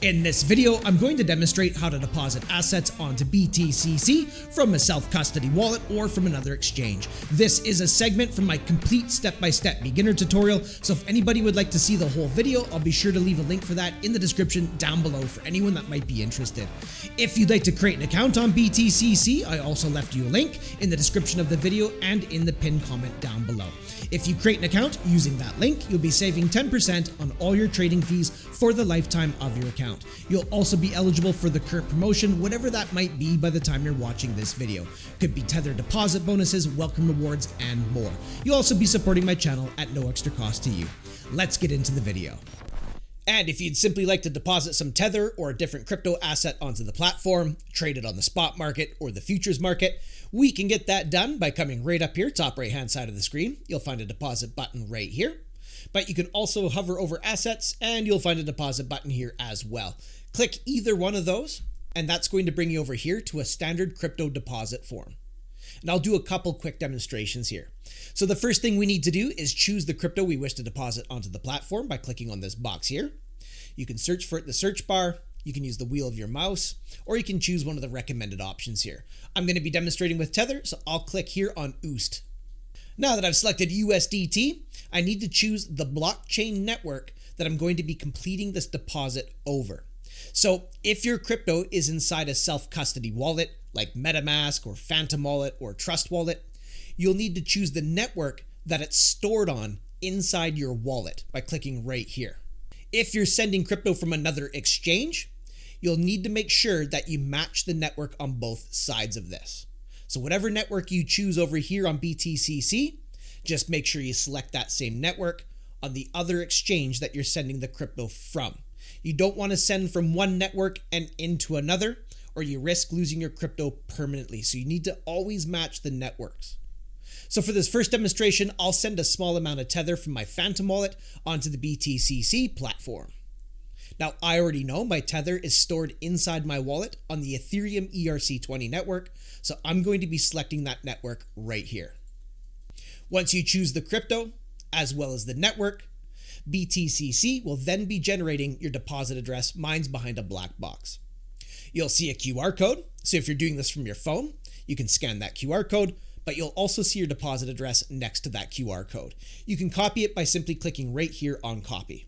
In this video, I'm going to demonstrate how to deposit assets onto BTCC from a self-custody wallet or from another exchange. This is a segment from my complete step-by-step beginner tutorial, so if anybody would like to see the whole video, I'll be sure to leave a link for that in the description down below for anyone that might be interested. If you'd like to create an account on BTCC, I also left you a link in the description of the video and in the pinned comment down below. If you create an account using that link, you'll be saving 10% on all your trading fees for the lifetime of your account. You'll also be eligible for the current promotion, whatever that might be by the time you're watching this video. Could be Tether deposit bonuses, welcome rewards, and more. You'll also be supporting my channel at no extra cost to you. Let's get into the video. And if you'd simply like to deposit some Tether or a different crypto asset onto the platform, trade it on the spot market or the futures market, we can get that done by coming right up here, top right hand side of the screen. You'll find a deposit button right here. But you can also hover over assets and you'll find a deposit button here as well. Click either one of those and that's going to bring you over here to a standard crypto deposit form. And I'll do a couple quick demonstrations here. So the first thing we need to do is choose the crypto we wish to deposit onto the platform by clicking on this box here. You can search for it in the search bar. You can use the wheel of your mouse, or you can choose one of the recommended options here. I'm going to be demonstrating with Tether, so I'll click here on UST. Now that I've selected USDT, I need to choose the blockchain network that I'm going to be completing this deposit over. So if your crypto is inside a self-custody wallet, like MetaMask or Phantom Wallet or Trust Wallet, you'll need to choose the network that it's stored on inside your wallet by clicking right here. If you're sending crypto from another exchange, you'll need to make sure that you match the network on both sides of this. So whatever network you choose over here on BTCC, just make sure you select that same network on the other exchange that you're sending the crypto from. You don't want to send from one network and into another, or you risk losing your crypto permanently. So you need to always match the networks. So for this first demonstration, I'll send a small amount of Tether from my Phantom wallet onto the BTCC platform. Now, I already know my Tether is stored inside my wallet on the Ethereum ERC20 network, so I'm going to be selecting that network right here. Once you choose the crypto, as well as the network, BTCC will then be generating your deposit address. Mine's behind a black box. You'll see a QR code, so if you're doing this from your phone, you can scan that QR code, but you'll also see your deposit address next to that QR code. You can copy it by simply clicking right here on copy.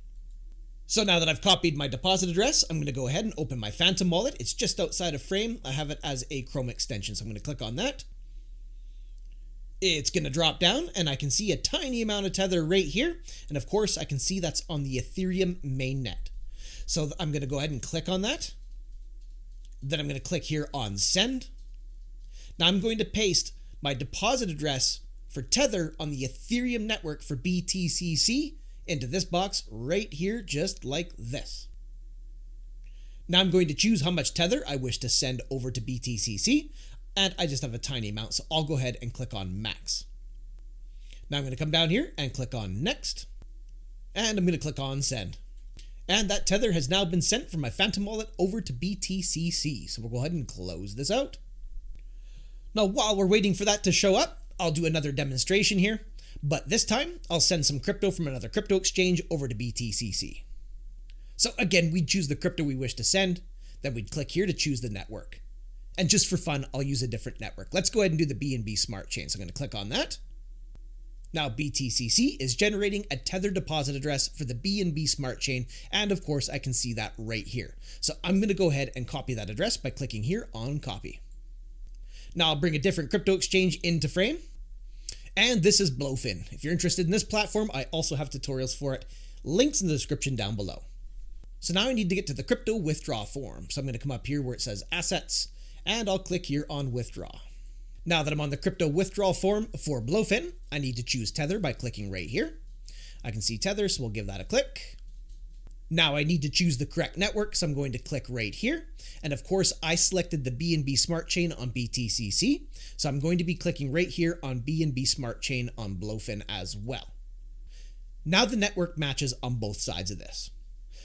So now that I've copied my deposit address, I'm going to go ahead and open my Phantom wallet. It's just outside of frame. I have it as a Chrome extension, so I'm going to click on that. It's going to drop down and I can see a tiny amount of Tether right here. And of course, I can see that's on the Ethereum mainnet. So I'm going to go ahead and click on that. Then I'm going to click here on send. Now I'm going to paste my deposit address for Tether on the Ethereum network for BTCC into this box right here, just like this. Now I'm going to choose how much Tether I wish to send over to BTCC, and I just have a tiny amount, so I'll go ahead and click on max. Now I'm going to come down here and click on next, and I'm going to click on send. And that Tether has now been sent from my Phantom wallet over to BTCC, so we'll go ahead and close this out. Now, while we're waiting for that to show up, I'll do another demonstration here, but this time I'll send some crypto from another crypto exchange over to BTCC. So again, we'd choose the crypto we wish to send, then we'd click here to choose the network. And just for fun, I'll use a different network. Let's go ahead and do the BNB Smart Chain. So I'm going to click on that. Now BTCC is generating a Tether deposit address for the BNB Smart Chain, and of course I can see that right here. So I'm going to go ahead and copy that address by clicking here on copy. Now I'll bring a different crypto exchange into frame. And this is Blowfin. If you're interested in this platform, I also have tutorials for it. Links in the description down below. So now I need to get to the crypto withdraw form. So I'm going to come up here where it says assets, and I'll click here on withdraw. Now that I'm on the crypto withdrawal form for Blowfin, I need to choose Tether by clicking right here. I can see Tether, so we'll give that a click. Now I need to choose the correct network, so I'm going to click right here. And of course, I selected the BNB Smart Chain on BTCC, so I'm going to be clicking right here on BNB Smart Chain on Blowfin as well. Now the network matches on both sides of this.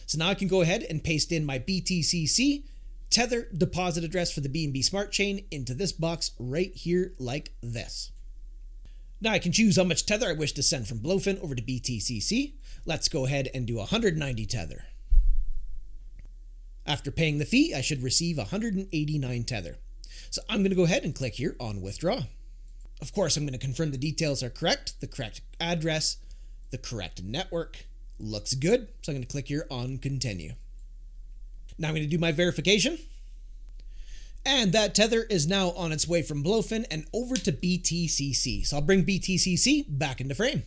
So now I can go ahead and paste in my BTCC Tether deposit address for the BNB Smart Chain into this box right here like this. Now I can choose how much Tether I wish to send from Blowfin over to BTCC. Let's go ahead and do 190 Tether. After paying the fee, I should receive 189 Tether. So I'm going to go ahead and click here on withdraw. Of course, I'm going to confirm the details are correct, the correct address, the correct network. Looks good. So I'm going to click here on continue. Now I'm going to do my verification. And that Tether is now on its way from Blowfin and over to BTCC. So I'll bring BTCC back into frame.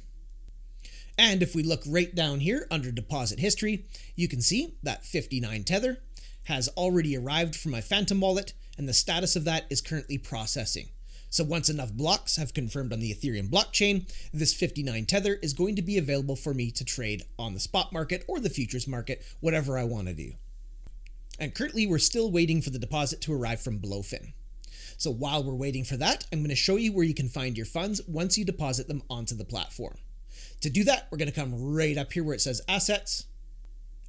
And if we look right down here under deposit history, you can see that 59 Tether has already arrived from my Phantom wallet, and the status of that is currently processing. So once enough blocks have confirmed on the Ethereum blockchain, this 59 Tether is going to be available for me to trade on the spot market or the futures market, whatever I want to do. And currently we're still waiting for the deposit to arrive from Blowfin. So while we're waiting for that, I'm going to show you where you can find your funds once you deposit them onto the platform. To do that, we're going to come right up here where it says assets,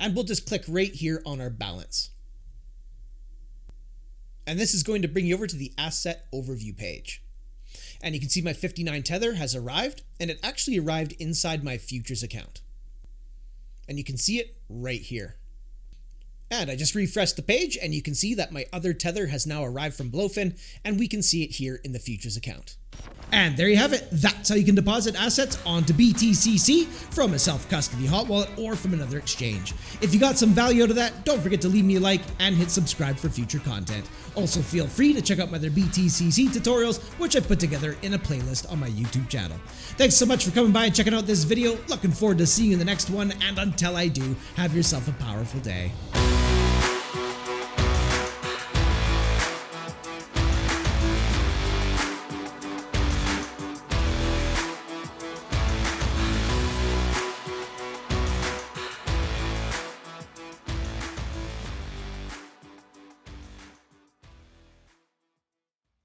and we'll just click right here on our balance. And this is going to bring you over to the asset overview page. And you can see my 59 Tether has arrived, and it actually arrived inside my futures account. And you can see it right here. And I just refreshed the page, and you can see that my other Tether has now arrived from Blowfin, and we can see it here in the futures account. And there you have it. That's how you can deposit assets onto BTCC from a self-custody hot wallet or from another exchange. If you got some value out of that, don't forget to leave me a like and hit subscribe for future content. Also, feel free to check out my other BTCC tutorials, which I've put together in a playlist on my YouTube channel. Thanks so much for coming by and checking out this video. Looking forward to seeing you in the next one, and until I do, have yourself a powerful day.